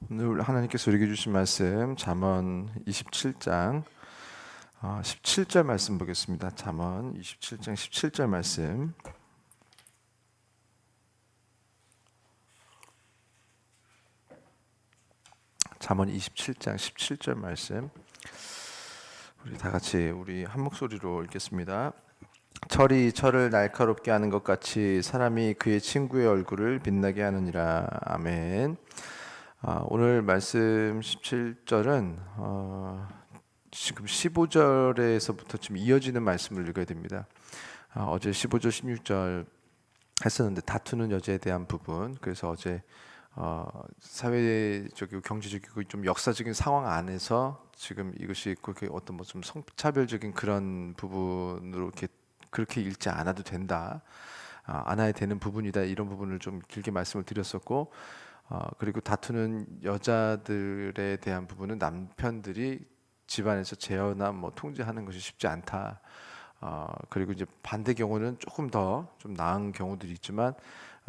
오늘 하나님께서 우리에게 주신 말씀 잠언 27장 17절 말씀 보겠습니다. 잠언 27장 17절 말씀. 잠언 27장 17절 말씀. 우리 다 같이 우리 한 목소리로 읽겠습니다. 철이 철을 날카롭게 하는 것 같이 사람이 그의 친구의 얼굴을 빛나게 하느니라. 아멘. 오늘 말씀 17절은 지금 15절에서부터 지금 이어지는 말씀을 읽어야 됩니다. 어제 15절 16절 했었는데 다투는 여자에 대한 부분, 그래서 어제 사회적이고 경제적이고 좀 역사적인 상황 안에서 지금 이것이 그렇게 어떤 뭐 좀 성차별적인 그런 부분으로 이렇게 그렇게 읽지 않아도 된다, 않아야 되는 부분이다, 이런 부분을 좀 길게 말씀을 드렸었고, 그리고 다투는 여자들에 대한 부분은 남편들이 집안에서 제어나 뭐 통제하는 것이 쉽지 않다. 그리고 이제 반대 경우는 조금 더 좀 나은 경우들이 있지만,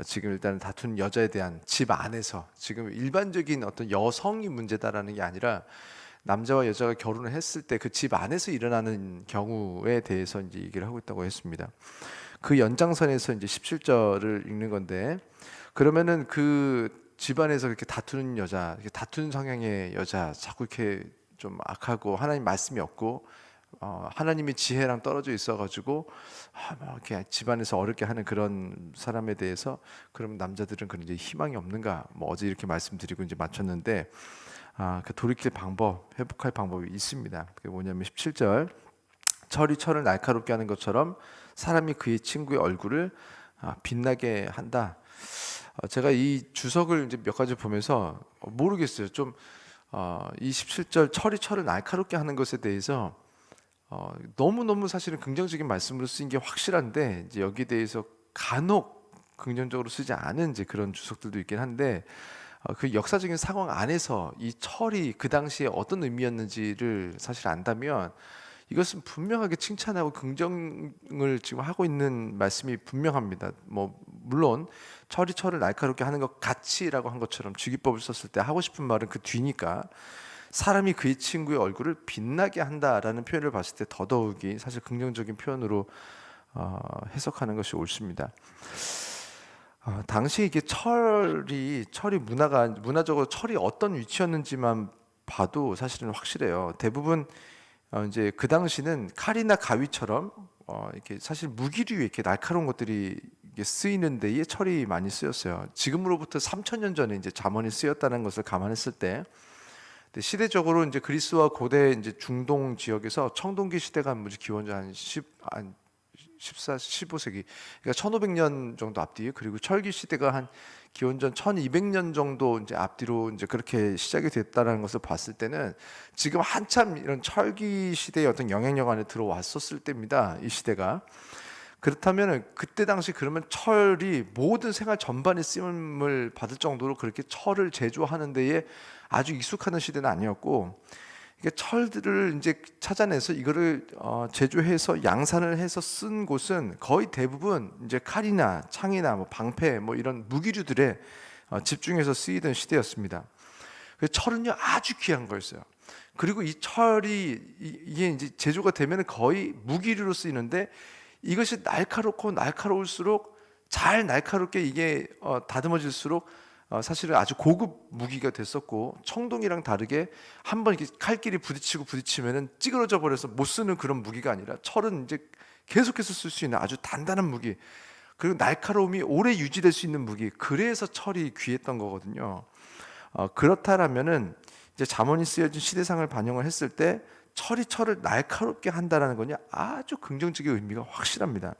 지금 일단 다투는 여자에 대한 집 안에서 지금 일반적인 어떤 여성이 문제다라는 게 아니라 남자와 여자가 결혼을 했을 때 그 집 안에서 일어나는 경우에 대해서 이제 얘기를 하고 있다고 했습니다. 그 연장선에서 이제 17절을 읽는 건데, 그러면은 그 집안에서 그렇게 다투는 여자, 이렇게 다투는 성향의 여자, 자꾸 이렇게 좀 악하고 하나님 말씀이 없고 하나님의 지혜랑 떨어져 있어가지고 막 이렇게 집안에서 어렵게 하는 그런 사람에 대해서, 그럼 남자들은 그런 이제 희망이 없는가? 뭐 어제 이렇게 말씀드리고 이제 마쳤는데, 그 돌이킬 방법, 회복할 방법이 있습니다. 그게 뭐냐면 17절, 철이 철을 날카롭게 하는 것처럼 사람이 그의 친구의 얼굴을 빛나게 한다. 제가 이 주석을 이제 몇 가지 보면서 모르겠어요. 좀 이 17절 철이 철을 날카롭게 하는 것에 대해서 너무너무 사실은 긍정적인 말씀으로 쓰인 게 확실한데, 이제 여기에 대해서 간혹 긍정적으로 쓰지 않은 이제 그런 주석들도 있긴 한데, 그 역사적인 상황 안에서 이 철이 그 당시에 어떤 의미였는지를 사실 안다면 이것은 분명하게 칭찬하고 긍정을 지금 하고 있는 말씀이 분명합니다. 뭐 물론 철이 철을 날카롭게 하는 것 같이라고 한 것처럼 주기법을 썼을 때 하고 싶은 말은 그 뒤니까, 사람이 그의 친구의 얼굴을 빛나게 한다라는 표현을 봤을 때 더더욱이 사실 긍정적인 표현으로 해석하는 것이 옳습니다. 당시 이게 철이 문화적으로 철이 어떤 위치였는지만 봐도 사실은 확실해요. 대부분 이제 그 당시는 칼이나 가위처럼 이렇게 사실 무기류 이렇게 날카로운 것들이 이게 쓰이는 데에 철이 많이 쓰였어요. 지금으로부터 3,000년 전에 이제 잠언이 쓰였다는 것을 감안했을 때, 근데 시대적으로 이제 그리스와 고대 이제 중동 지역에서 청동기 시대가 무지 기원전 한 14, 15세기, 그러니까 1500년 정도 앞뒤, 그리고 철기 시대가 한 기원전 1200년 정도 이제 앞뒤로 이제 그렇게 시작이 됐다는 것을 봤을 때는 지금 한참 이런 철기 시대의 어떤 영향력 안에 들어왔었을 때입니다. 이 시대가. 그렇다면 그때 당시 그러면 철이 모든 생활 전반에 쓰임을 받을 정도로 그렇게 철을 제조하는 데에 아주 익숙한 시대는 아니었고, 이게 철들을 이제 찾아내서 이거를 제조해서 양산을 해서 쓴 곳은 거의 대부분 이제 칼이나 창이나 뭐 방패 뭐 이런 무기류들에 집중해서 쓰이던 시대였습니다. 그래서 철은요 아주 귀한 거였어요. 그리고 이 철이 이게 이제 제조가 되면 거의 무기류로 쓰이는데, 이것이 날카롭고 날카로울수록 잘 날카롭게 이게 다듬어질수록 사실은 아주 고급 무기가 됐었고, 청동이랑 다르게 한번 이렇게 칼끼리 부딪히면은 찌그러져 버려서 못 쓰는 그런 무기가 아니라, 철은 이제 계속해서 쓸 수 있는 아주 단단한 무기, 그리고 날카로움이 오래 유지될 수 있는 무기, 그래서 철이 귀했던 거거든요. 그렇다라면은 이제 잠언이 쓰여진 시대상을 반영을 했을 때 철이 철을 날카롭게 한다라는 거냐, 아주 긍정적인 의미가 확실합니다.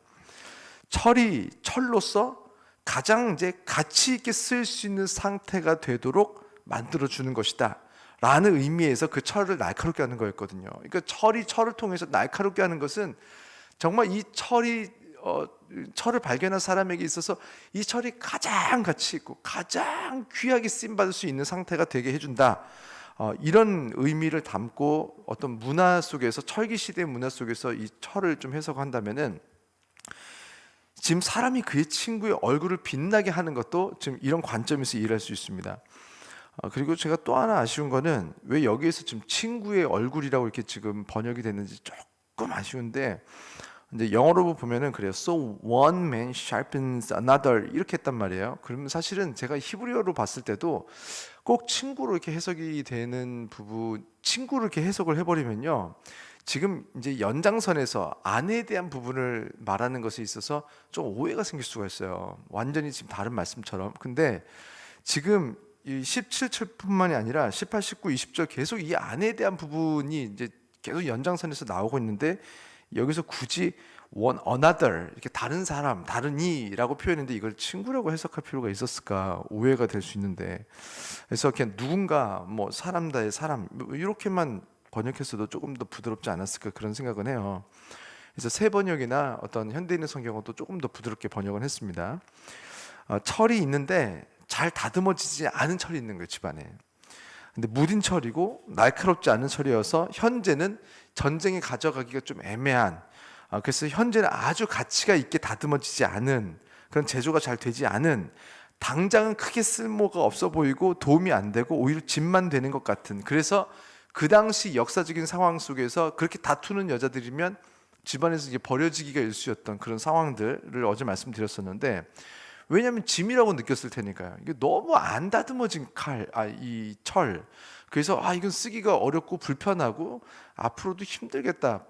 철이 철로서 가장 이제 가치 있게 쓸 수 있는 상태가 되도록 만들어 주는 것이다 라는 의미에서 그 철을 날카롭게 하는 거였거든요. 그러니까 철이 철을 통해서 날카롭게 하는 것은 정말 이 철을 발견한 사람에게 있어서 이 철이 가장 가치 있고 가장 귀하게 쓰임 받을 수 있는 상태가 되게 해준다, 이런 의미를 담고 어떤 문화 속에서, 철기 시대 문화 속에서 이 철을 좀 해석한다면은, 지금 사람이 그의 친구의 얼굴을 빛나게 하는 것도 지금 이런 관점에서 이해할 수 있습니다. 그리고 제가 또 하나 아쉬운 거는 왜 여기에서 지금 친구의 얼굴이라고 이렇게 지금 번역이 됐는지 조금 아쉬운데, 이제 영어로 보면은 그래요. So one man sharpens another 이렇게 했단 말이에요. 그러면 사실은 제가 히브리어로 봤을 때도 꼭 친구로 이렇게 해석이 되는 부분, 친구로 이렇게 해석을 해버리면요, 지금 이제 연장선에서 아내에 대한 부분을 말하는 것에 있어서 좀 오해가 생길 수가 있어요. 완전히 지금 다른 말씀처럼. 근데 지금 이 17절뿐만이 아니라 18, 19, 20절 계속 이 아내에 대한 부분이 이제 계속 연장선에서 나오고 있는데, 여기서 굳이 one another 이렇게 다른 사람, 다른 이라고 표현했는데 이걸 친구라고 해석할 필요가 있었을까 오해가 될 수 있는데, 그래서 그냥 누군가 뭐 사람다의 사람 뭐 이렇게만 번역했어도 조금 더 부드럽지 않았을까 그런 생각은 해요. 그래서 새 번역이나 어떤 현대인의 성경은 또 조금 더 부드럽게 번역을 했습니다. 철이 있는데 잘 다듬어지지 않은 철이 있는 거예요, 집안에. 근데 무딘 철이고 날카롭지 않은 철이어서 현재는 전쟁에 가져가기가 좀 애매한, 그래서 현재는 아주 가치가 있게 다듬어지지 않은, 그런 제조가 잘 되지 않은, 당장은 크게 쓸모가 없어 보이고 도움이 안 되고 오히려 짐만 되는 것 같은, 그래서 그 당시 역사적인 상황 속에서 그렇게 다투는 여자들이면 집안에서 이게 버려지기가 일쑤였던 그런 상황들을 어제 말씀드렸었는데, 왜냐하면 짐이라고 느꼈을 테니까요. 이게 너무 안 다듬어진 이 철. 그래서 이건 쓰기가 어렵고 불편하고 앞으로도 힘들겠다.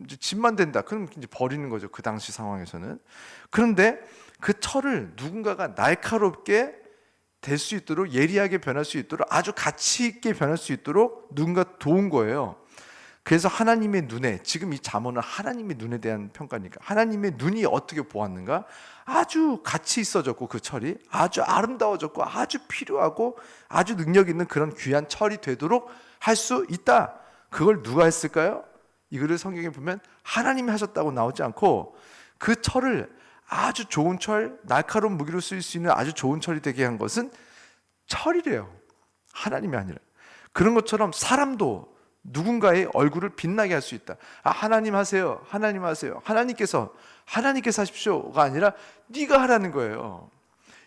이제 짐만 된다. 그럼 이제 버리는 거죠. 그 당시 상황에서는. 그런데 그 철을 누군가가 날카롭게 될 수 있도록, 예리하게 변할 수 있도록, 아주 가치 있게 변할 수 있도록 누군가 도운 거예요. 그래서 하나님의 눈에, 지금 이 잠언은 하나님의 눈에 대한 평가니까 하나님의 눈이 어떻게 보았는가? 아주 가치 있어졌고 그 철이 아주 아름다워졌고 아주 필요하고 아주 능력 있는 그런 귀한 철이 되도록 할 수 있다. 그걸 누가 했을까요? 이거를 성경에 보면 하나님이 하셨다고 나오지 않고, 그 철을 아주 좋은 철, 날카로운 무기로 쓰일 수 있는 아주 좋은 철이 되게 한 것은 철이래요. 하나님이 아니라. 그런 것처럼 사람도 누군가의 얼굴을 빛나게 할 수 있다. 하나님 하세요. 하나님 하세요. 하나님께서 하십시오가 아니라 네가 하라는 거예요.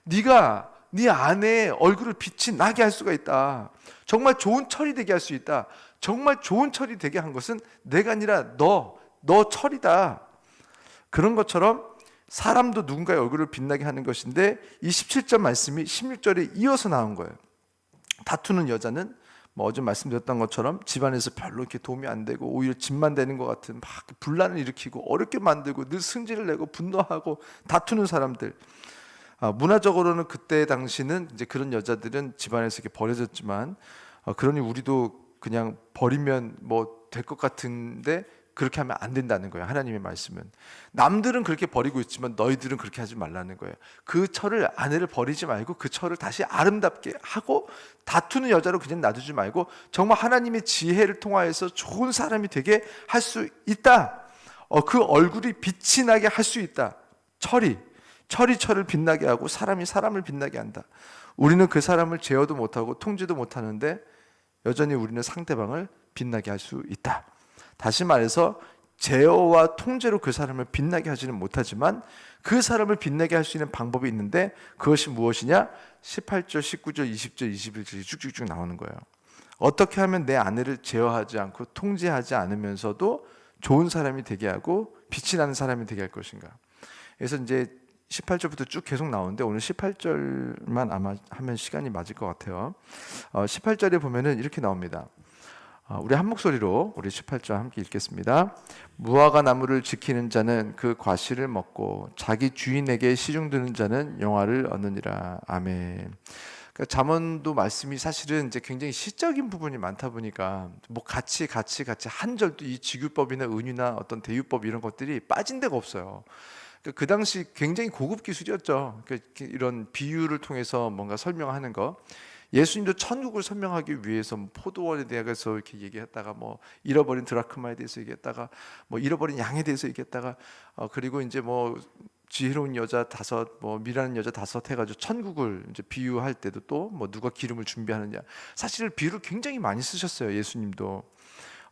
네가 네 아내의 얼굴을 빛이 나게 할 수가 있다. 정말 좋은 철이 되게 할 수 있다. 정말 좋은 철이 되게 한 것은 내가 아니라 너 철이다. 그런 것처럼 사람도 누군가의 얼굴을 빛나게 하는 것인데, 이 17절 말씀이 16절에 이어서 나온 거예요. 다투는 여자는 뭐 어제 말씀드렸던 것처럼 집안에서 별로 이렇게 도움이 안 되고 오히려 짐만 되는 것 같은, 막 분란을 일으키고 어렵게 만들고 늘 승질을 내고 분노하고 다투는 사람들. 문화적으로는 그때 당시는 이제 그런 여자들은 집안에서 이렇게 버려졌지만, 그러니 우리도 그냥 버리면 뭐 될 것 같은데 그렇게 하면 안 된다는 거예요. 하나님의 말씀은 남들은 그렇게 버리고 있지만 너희들은 그렇게 하지 말라는 거예요. 그 철을, 아내를 버리지 말고 그 철을 다시 아름답게 하고, 다투는 여자로 그냥 놔두지 말고 정말 하나님의 지혜를 통하여서 좋은 사람이 되게 할 수 있다. 그 얼굴이 빛이 나게 할 수 있다. 철이 철을 빛나게 하고 사람이 사람을 빛나게 한다. 우리는 그 사람을 제어도 못하고 통제도 못하는데 여전히 우리는 상대방을 빛나게 할 수 있다. 다시 말해서 제어와 통제로 그 사람을 빛나게 하지는 못하지만 그 사람을 빛나게 할 수 있는 방법이 있는데, 그것이 무엇이냐? 18절, 19절, 20절, 21절이 쭉쭉쭉 나오는 거예요. 어떻게 하면 내 아내를 제어하지 않고 통제하지 않으면서도 좋은 사람이 되게 하고 빛이 나는 사람이 되게 할 것인가? 그래서 이제 18절부터 쭉 계속 나오는데 오늘 18절만 아마 하면 시간이 맞을 것 같아요. 18절에 보면은 이렇게 나옵니다. 우리 한 목소리로 우리 18절 함께 읽겠습니다. 무화과 나무를 지키는 자는 그 과실을 먹고 자기 주인에게 시중드는 자는 영화를 얻느니라. 아멘. 그러니까 잠언도 말씀이 사실은 이제 굉장히 시적인 부분이 많다 보니까 뭐 같이 한 절도 이 직유법이나 은유나 어떤 대유법 이런 것들이 빠진 데가 없어요. 그 당시 굉장히 고급 기술이었죠. 이런 비유를 통해서 뭔가 설명하는 거. 예수님도 천국을 설명하기 위해서 포도원에 대해서 이렇게 얘기했다가, 뭐 잃어버린 드라크마에 대해서 얘기했다가, 뭐 잃어버린 양에 대해서 얘기했다가, 그리고 이제 뭐 지혜로운 여자 5, 뭐 미라는 여자 5 해가지고 천국을 이제 비유할 때도 또 뭐 누가 기름을 준비하느냐. 사실 비유를 굉장히 많이 쓰셨어요, 예수님도.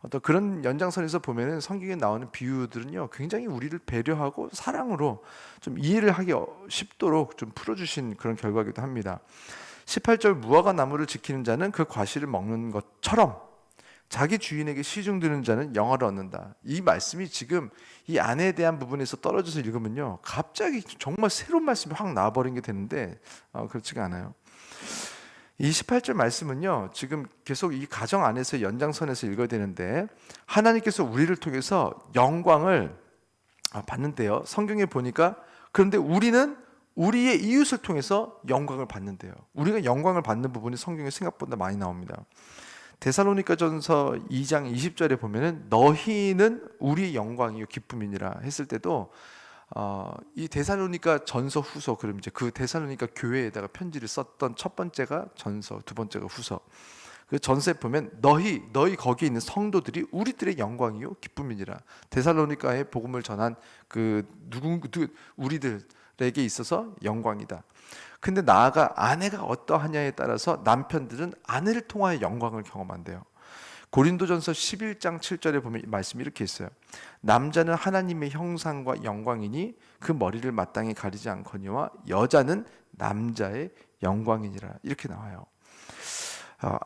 어떤 그런 연장선에서 보면은 성경에 나오는 비유들은요, 굉장히 우리를 배려하고 사랑으로 좀 이해를 하기 쉽도록 좀 풀어주신 그런 결과이기도 합니다. 18절 무화과 나무를 지키는 자는 그 과실을 먹는 것처럼 자기 주인에게 시중드는 자는 영화를 얻는다. 이 말씀이 지금 이 아내에 대한 부분에서 떨어져서 읽으면요, 갑자기 정말 새로운 말씀이 확 나와버린 게 되는데 그렇지가 않아요. 이 18절 말씀은요, 지금 계속 이 가정 안에서 연장선에서 읽어야 되는데, 하나님께서 우리를 통해서 영광을 받는데요, 성경에 보니까 그런데 우리는 우리의 이웃을 통해서 영광을 받는데요, 우리가 영광을 받는 부분이 성경에 생각보다 많이 나옵니다. 데살로니가전서 2장 20절에 보면은 너희는 우리의 영광이요 기쁨이니라 했을 때도 이 데살로니가 전서 후서, 그럼 이제 그 데살로니가 교회에다가 편지를 썼던 첫 번째가 전서, 두 번째가 후서. 그 전서에 보면 너희 거기에 있는 성도들이 우리들의 영광이요 기쁨이니라. 데살로니가에 복음을 전한 그 우리들에게 있어서 영광이다. 근데 나아가 아내가 어떠하냐에 따라서 남편들은 아내를 통하여 영광을 경험한대요. 고린도전서 11장 7절에 보면 말씀이 이렇게 있어요. 남자는 하나님의 형상과 영광이니 그 머리를 마땅히 가리지 않거니와 여자는 남자의 영광이니라, 이렇게 나와요.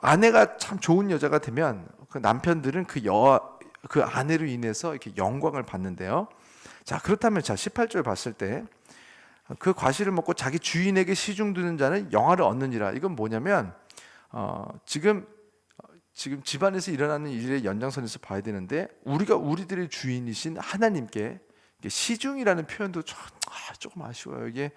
아내가 참 좋은 여자가 되면 그 남편들은 그 아내로 인해서 이렇게 영광을 받는데요. 자, 그렇다면 18절 봤을 때 그 과실을 먹고 자기 주인에게 시중드는 자는 영화를 얻느니라. 이건 뭐냐면 지금 집안에서 일어나는 일의 연장선에서 봐야 되는데, 우리가 우리들의 주인이신 하나님께 시중이라는 표현도 조금 아쉬워요. 이게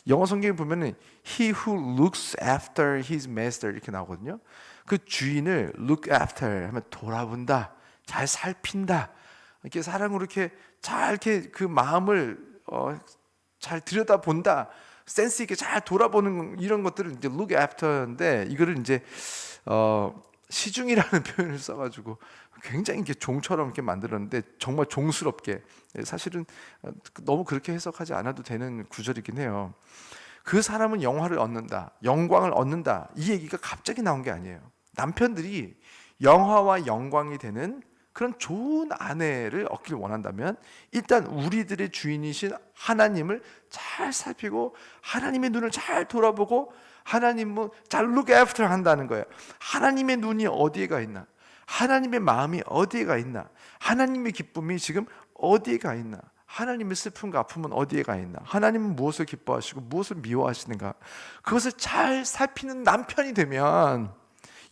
영어 성경에 보면은 He who looks after his master 이렇게 나오거든요. 그 주인을 look after 하면 돌아본다, 잘 살핀다, 이렇게 사랑으로 이렇게 잘 이렇게 그 마음을 잘 들여다본다, 센스 있게 잘 돌아보는 이런 것들을 이제 look after인데, 이거를 이제 시중이라는 표현을 써가지고 굉장히 이렇게 종처럼 이렇게 만들었는데 정말 종스럽게, 사실은 너무 그렇게 해석하지 않아도 되는 구절이긴 해요. 그 사람은 영화를 얻는다, 영광을 얻는다, 이 얘기가 갑자기 나온 게 아니에요. 남편들이 영화와 영광이 되는 그런 좋은 아내를 얻기를 원한다면 일단 우리들의 주인이신 하나님을 잘 살피고 하나님의 눈을 잘 돌아보고 하나님은 잘 look after 한다는 거예요. 하나님의 눈이 어디에 가 있나, 하나님의 마음이 어디에 가 있나, 하나님의 기쁨이 지금 어디에 가 있나, 하나님의 슬픔과 아픔은 어디에 가 있나, 하나님은 무엇을 기뻐하시고 무엇을 미워하시는가, 그것을 잘 살피는 남편이 되면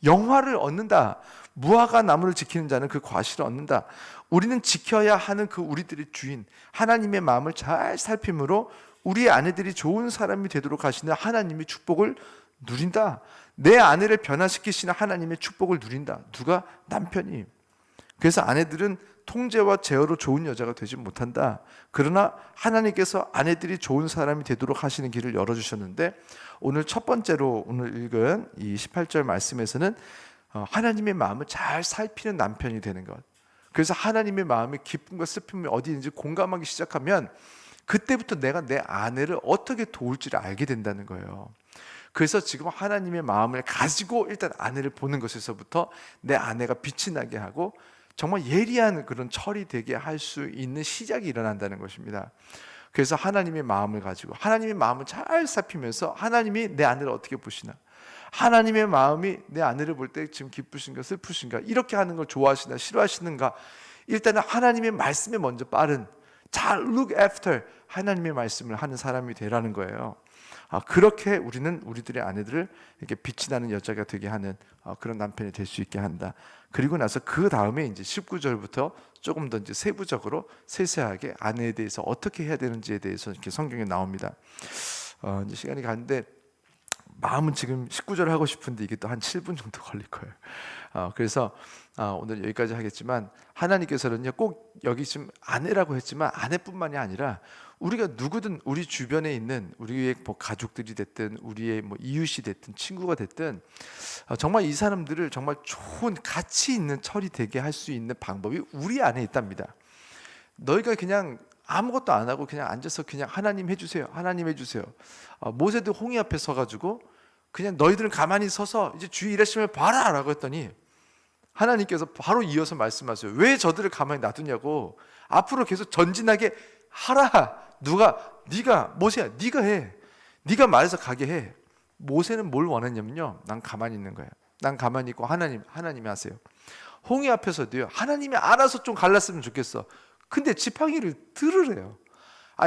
영화를 얻는다. 무화과 나무를 지키는 자는 그 과실을 얻는다. 우리는 지켜야 하는 그 우리들의 주인 하나님의 마음을 잘 살핌으로 우리의 아내들이 좋은 사람이 되도록 하시는 하나님의 축복을 누린다. 내 아내를 변화시키시는 하나님의 축복을 누린다. 누가? 남편이. 그래서 아내들은 통제와 제어로 좋은 여자가 되지 못한다. 그러나 하나님께서 아내들이 좋은 사람이 되도록 하시는 길을 열어주셨는데, 오늘 첫 번째로 오늘 읽은 이 18절 말씀에서는 하나님의 마음을 잘 살피는 남편이 되는 것. 그래서 하나님의 마음의 기쁨과 슬픔이 어디 있는지 공감하기 시작하면 그때부터 내가 내 아내를 어떻게 도울지를 알게 된다는 거예요. 그래서 지금 하나님의 마음을 가지고 일단 아내를 보는 것에서부터 내 아내가 빛이 나게 하고 정말 예리한 그런 철이 되게 할 수 있는 시작이 일어난다는 것입니다. 그래서 하나님의 마음을 가지고 하나님의 마음을 잘 살피면서 하나님이 내 아내를 어떻게 보시나, 하나님의 마음이 내 아내를 볼 때 지금 기쁘신가 슬프신가, 이렇게 하는 걸 좋아하시나 싫어하시는가, 일단은 하나님의 말씀에 먼저 빠른, 잘 look after 하나님의 말씀을 하는 사람이 되라는 거예요. 그렇게 우리는 우리들의 아내들을 이렇게 빛이 나는 여자가 되게 하는 그런 남편이 될 수 있게 한다. 그리고 나서 그 다음에 이제 19절부터 조금 더 이제 세부적으로 세세하게 아내에 대해서 어떻게 해야 되는지에 대해서 이렇게 성경에 나옵니다. 이제 시간이 가는데 마음은 지금 19절 하고 싶은데 이게 또 한 7분 정도 걸릴 거예요. 그래서 오늘 여기까지 하겠지만, 하나님께서는요 꼭 여기 지금 아내라고 했지만 아내뿐만이 아니라 우리가 누구든 우리 주변에 있는 우리의 뭐 가족들이 됐든 우리의 뭐 이웃이 됐든 친구가 됐든 정말 이 사람들을 정말 좋은 가치 있는 철이 되게 할 수 있는 방법이 우리 안에 있답니다. 너희가 그냥 아무것도 안 하고 그냥 앉아서 그냥 하나님 해주세요, 하나님 해주세요. 모세도 홍해 앞에 서가지고 그냥 너희들은 가만히 서서 이제 주의 일하심을 봐라 라고 했더니 하나님께서 바로 이어서 말씀하세요. 왜 저들을 가만히 놔두냐고, 앞으로 계속 전진하게 하라. 누가? 네가, 모세야, 네가 해. 네가 말해서 가게 해. 모세는 뭘 원했냐면요, 난 가만히 있는 거예요. 난 가만히 있고 하나님이 하세요. 홍해 앞에서도요, 하나님이 알아서 좀 갈랐으면 좋겠어. 근데 지팡이를 들으래요.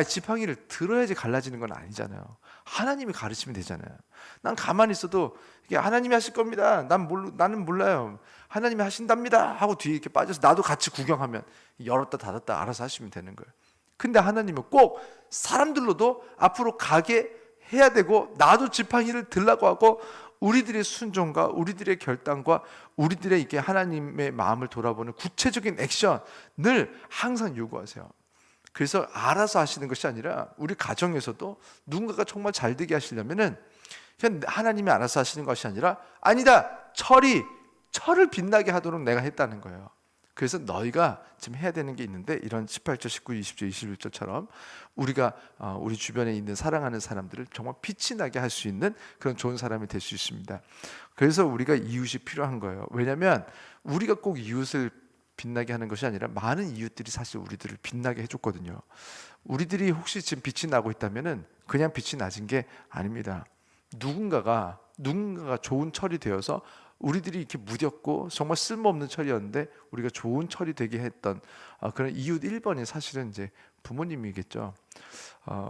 지팡이를 들어야지 갈라지는 건 아니잖아요. 하나님이 가르치면 되잖아요. 난 가만히 있어도 이게 하나님이 하실 겁니다. 나는 몰라요. 하나님이 하신답니다 하고 뒤에 이렇게 빠져서 나도 같이 구경하면 열었다 닫았다 알아서 하시면 되는 거예요. 근데 하나님은 꼭 사람들로도 앞으로 가게 해야 되고, 나도 지팡이를 들라고 하고, 우리들의 순종과 우리들의 결단과 우리들의 이게 하나님의 마음을 돌아보는 구체적인 액션을 항상 요구하세요. 그래서 알아서 하시는 것이 아니라 우리 가정에서도 누군가가 정말 잘 되게 하시려면은 그냥 하나님이 알아서 하시는 것이 아니라, 아니다, 철을 빛나게 하도록 내가 했다는 거예요. 그래서 너희가 지금 해야 되는 게 있는데, 이런 18절, 19, 20절, 21절처럼 우리가 우리 주변에 있는 사랑하는 사람들을 정말 빛이 나게 할 수 있는 그런 좋은 사람이 될 수 있습니다. 그래서 우리가 이웃이 필요한 거예요. 왜냐하면 우리가 꼭 이웃을 빛나게 하는 것이 아니라 많은 이웃들이 사실 우리들을 빛나게 해줬거든요. 우리들이 혹시 지금 빛이 나고 있다면은 그냥 빛이 나진 게 아닙니다. 누군가가 좋은 철이 되어서 우리들이 이렇게 무뎠고 정말 쓸모없는 철이었는데 우리가 좋은 철이 되게 했던 그런 이웃 1번이 사실은 이제 부모님이겠죠.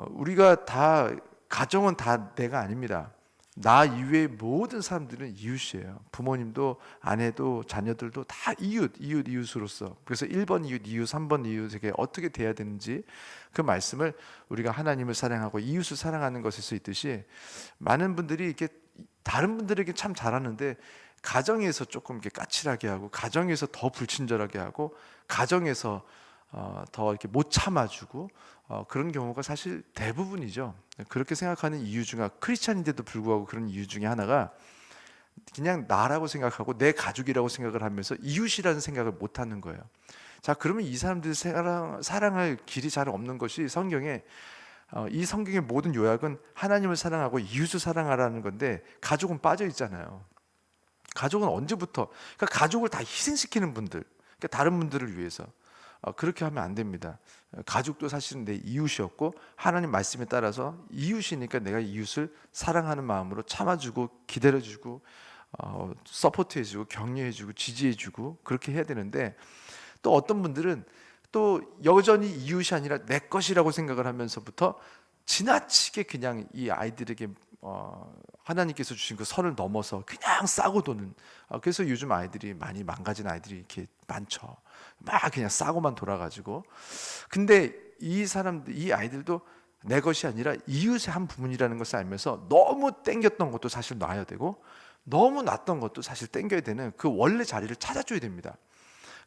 우리가 다, 가정은 다 내가 아닙니다. 나 이외의 모든 사람들은 이웃이에요. 부모님도, 아내도, 자녀들도 다 이웃으로서. 그래서 1번 이웃, 3번 이웃에게 어떻게 대해야 되는지, 그 말씀을 우리가 하나님을 사랑하고 이웃을 사랑하는 것에서 있듯이, 많은 분들이 이렇게 다른 분들에게 참 잘하는데 가정에서 조금 이렇게 까칠하게 하고, 가정에서 더 불친절하게 하고, 가정에서 더 이렇게 못 참아주고, 그런 경우가 사실 대부분이죠. 그렇게 생각하는 이유 중에, 크리스찬인데도 불구하고 그런 이유 중에 하나가 그냥 나라고 생각하고 내 가족이라고 생각을 하면서 이웃이라는 생각을 못 하는 거예요. 자, 그러면 이 사람들 사랑할 길이 잘 없는 것이, 이 성경의 모든 요약은 하나님을 사랑하고 이웃을 사랑하라는 건데, 가족은 빠져 있잖아요. 가족은 언제부터, 그러니까 가족을 다 희생시키는 분들, 그러니까 다른 분들을 위해서, 그렇게 하면 안 됩니다. 가족도 사실은 내 이웃이었고, 하나님 말씀에 따라서 이웃이니까 내가 이웃을 사랑하는 마음으로 참아주고 기다려주고 서포트해주고 격려해주고 지지해주고 그렇게 해야 되는데, 또 어떤 분들은 또 여전히 이웃이 아니라 내 것이라고 생각을 하면서부터 지나치게 그냥 이 아이들에게 하나님께서 주신 그 선을 넘어서 그냥 싸고 도는, 그래서 요즘 아이들이 많이 망가진 아이들이 이렇게 많죠. 막 그냥 싸고만 돌아가지고. 근데 이 아이들도 내 것이 아니라 이웃의 한 부분이라는 것을 알면서 너무 땡겼던 것도 사실 놔야 되고, 너무 놨던 것도 사실 땡겨야 되는 그 원래 자리를 찾아줘야 됩니다.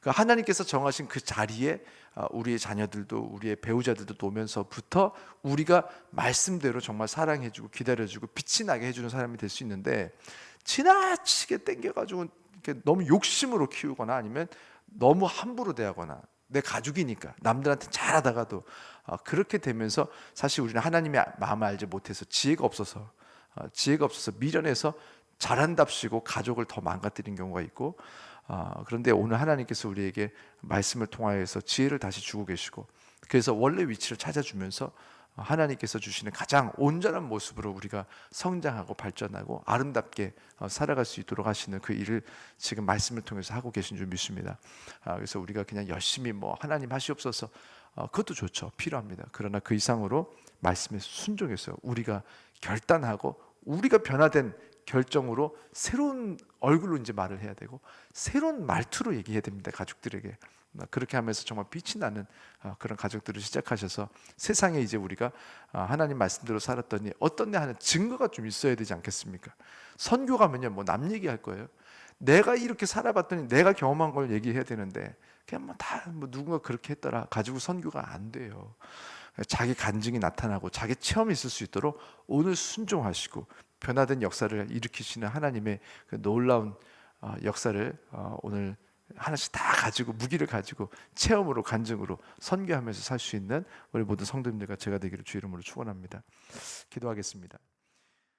하나님께서 정하신 그 자리에 우리의 자녀들도, 우리의 배우자들도 놓으면서부터 우리가 말씀대로 정말 사랑해주고 기다려주고 빛이 나게 해주는 사람이 될 수 있는데, 지나치게 땡겨가지고 너무 욕심으로 키우거나 아니면 너무 함부로 대하거나, 내 가족이니까 남들한테 잘하다가도 그렇게 되면서 사실 우리는 하나님의 마음을 알지 못해서 지혜가 없어서 미련해서 잘한답시고 가족을 더 망가뜨린 경우가 있고, 그런데 오늘 하나님께서 우리에게 말씀을 통하여서 지혜를 다시 주고 계시고, 그래서 원래 위치를 찾아주면서 하나님께서 주시는 가장 온전한 모습으로 우리가 성장하고 발전하고 아름답게 살아갈 수 있도록 하시는 그 일을 지금 말씀을 통해서 하고 계신 줄 믿습니다. 그래서 우리가 그냥 열심히 하나님 하시옵소서, 그것도 좋죠, 필요합니다. 그러나 그 이상으로 말씀에 순종해서 우리가 결단하고 우리가 변화된 결정으로 새로운 얼굴로 이제 말을 해야 되고, 새로운 말투로 얘기해야 됩니다, 가족들에게. 그렇게 하면서 정말 빛이 나는 그런 가족들을 시작하셔서 세상에 이제 우리가 하나님 말씀대로 살았더니 어떤 하는 증거가 좀 있어야 되지 않겠습니까? 선교 가면요, 남 얘기할 거예요. 내가 이렇게 살아봤더니 내가 경험한 걸 얘기해야 되는데, 그냥 누군가 그렇게 했더라 가지고 선교가 안 돼요. 자기 간증이 나타나고 자기 체험이 있을 수 있도록 오늘 순종하시고 변화된 역사를 일으키시는 하나님의 그 놀라운 역사를 오늘 하나씩 다 가지고, 무기를 가지고 체험으로, 간증으로 선교하면서 살 수 있는 우리 모든 성도님들과 제가 되기를 주 이름으로 축원합니다. 기도하겠습니다.